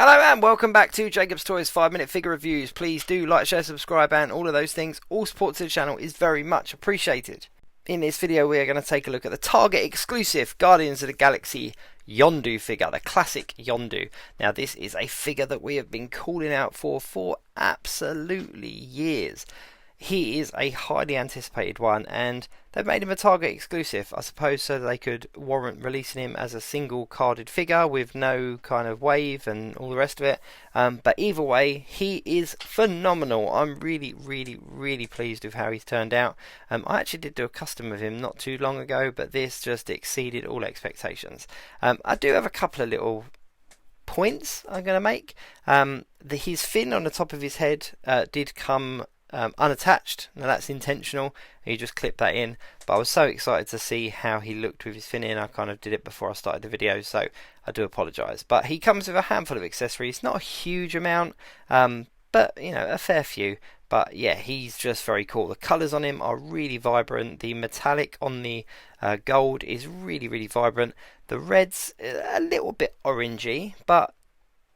Hello and welcome back to Jacob's Toys 5-minute figure reviews. Please do like, share, subscribe and all of those things. All support to the channel is very much appreciated. In this video we are going to take a look at the Target exclusive Guardians of the Galaxy Yondu figure, the classic Yondu. Now this is a figure that we have been calling out for absolutely years. He is a highly anticipated one, and they've made him a Target exclusive, I suppose, so that they could warrant releasing him as a single carded figure with no kind of wave and all the rest of it. But either way, he is phenomenal. I'm really pleased with how he's turned out. I actually did do a custom of him not too long ago, but this just exceeded all expectations. I do have a couple of little points I'm going to make. His fin on the top of his head did come unattached. Now that's intentional, you just clip that in, but I was so excited to see how he looked with his fin in. I kind of did it before I started the video, so I do apologise. But he comes with a handful of accessories, not a huge amount, but you know, a fair few. But yeah, he's just very cool. The colours on him are really vibrant. The metallic on the gold is really vibrant. The red's a little bit orangey, but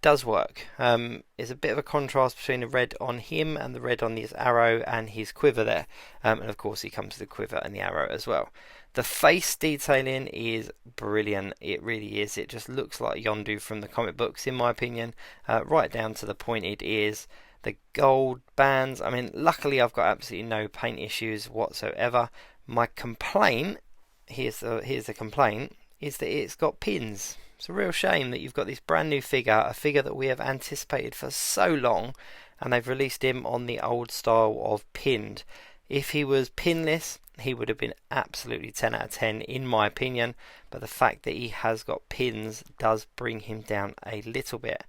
does work. There's a bit of a contrast between the red on him and the red on his arrow and his quiver there, and of course he comes with the quiver and the arrow as well. The face detailing is brilliant, it really is. It just looks like Yondu from the comic books in my opinion, right down to the pointed ears, the gold bands. I mean, luckily I've got absolutely no paint issues whatsoever. My complaint, here's the complaint, is that it's got pins. It's a real shame that you've got this brand new figure, a figure that we have anticipated for so long, and they've released him on the old style of pinned. If he was pinless, he would have been absolutely 10 out of 10 in my opinion, but the fact that he has got pins does bring him down a little bit.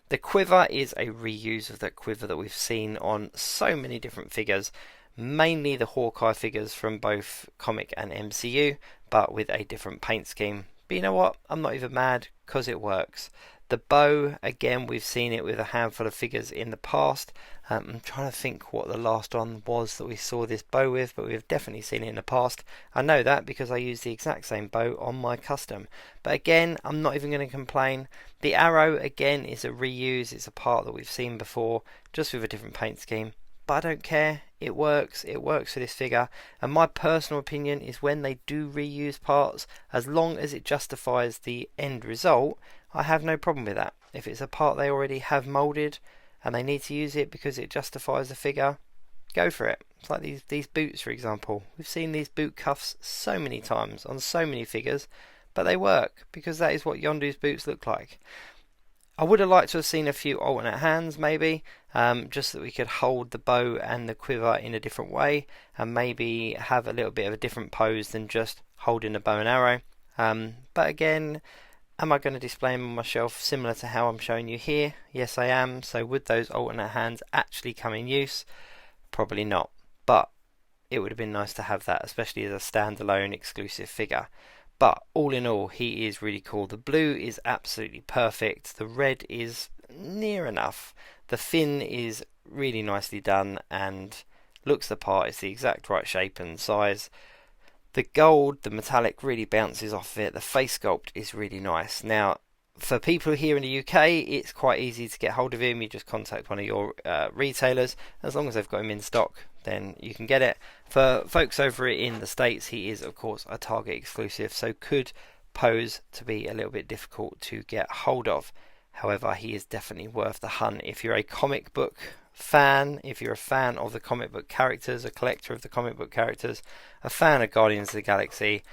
The quiver is a reuse of that quiver that we've seen on so many different figures, mainly the Hawkeye figures from both comic and MCU, but with a different paint scheme. But you know what, I'm not even mad because it works. The bow, again, we've seen it with a handful of figures in the past. I'm trying to think what the last one was that we saw this bow with, but we've definitely seen it in the past. I know that because I use the exact same bow on my custom. But again, I'm not even going to complain. The arrow, again, is a reuse. It's a part that we've seen before, just with a different paint scheme. But I don't care, it works for this figure, and my personal opinion is when they do reuse parts, as long as it justifies the end result, I have no problem with that. If it's a part they already have moulded and they need to use it because it justifies the figure, go for it. It's like these boots, for example. We've seen these boot cuffs so many times on so many figures, but they work because that is what Yondu's boots look like. I would have liked to have seen a few alternate hands maybe, just so that we could hold the bow and the quiver in a different way and maybe have a little bit of a different pose than just holding the bow and arrow. But again, am I going to display them on my shelf similar to how I'm showing you here? Yes I am. So would those alternate hands actually come in use? Probably not, but it would have been nice to have that, especially as a standalone exclusive figure. But all in all, he is really cool. The blue is absolutely perfect. The red is near enough. The fin is really nicely done and looks the part. It's the exact right shape and size. The gold, the metallic, really bounces off it. The face sculpt is really nice. Now, for people here in the UK, it's quite easy to get hold of him. You just contact one of your retailers. As long as they've got him in stock, then you can get it. For folks over in the States, he is of course a Target exclusive, so could pose to be a little bit difficult to get hold of. However, he is definitely worth the hunt if you're a comic book fan, if you're a fan of the comic book characters, a collector of the comic book characters, a fan of Guardians of the Galaxy,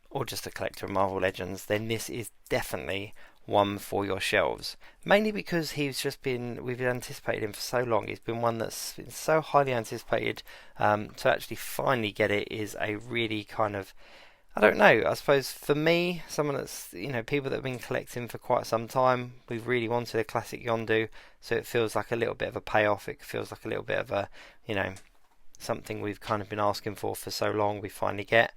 or just a collector of Marvel Legends, then this is definitely one for your shelves. Mainly because we've anticipated him for so long. He's been one that's been so highly anticipated. To actually finally get it is a really kind of, I don't know, I suppose for me, someone that's, you know, people that have been collecting for quite some time, we've really wanted a classic Yondu, so it feels like a little bit of a payoff. It feels like a little bit of a, you know, something we've kind of been asking for so long, we finally get.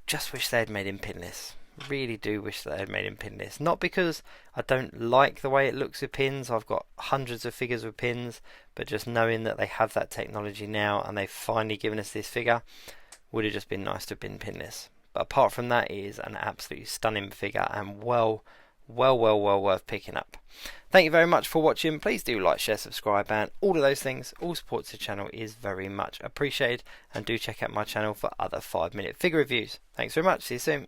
Just wish they had made him pinless. Really do wish that they had made him pinless. Not because I don't like the way it looks with pins. I've got hundreds of figures with pins, but just knowing that they have that technology now and they've finally given us this figure, would have just been nice to have been pinless. But apart from that, it is an absolutely stunning figure and well well worth picking up. Thank you very much for watching. Please do like, share, subscribe, and all of those things. All support to the channel is very much appreciated, and do check out my channel for other 5-minute figure reviews. Thanks very much. See you soon.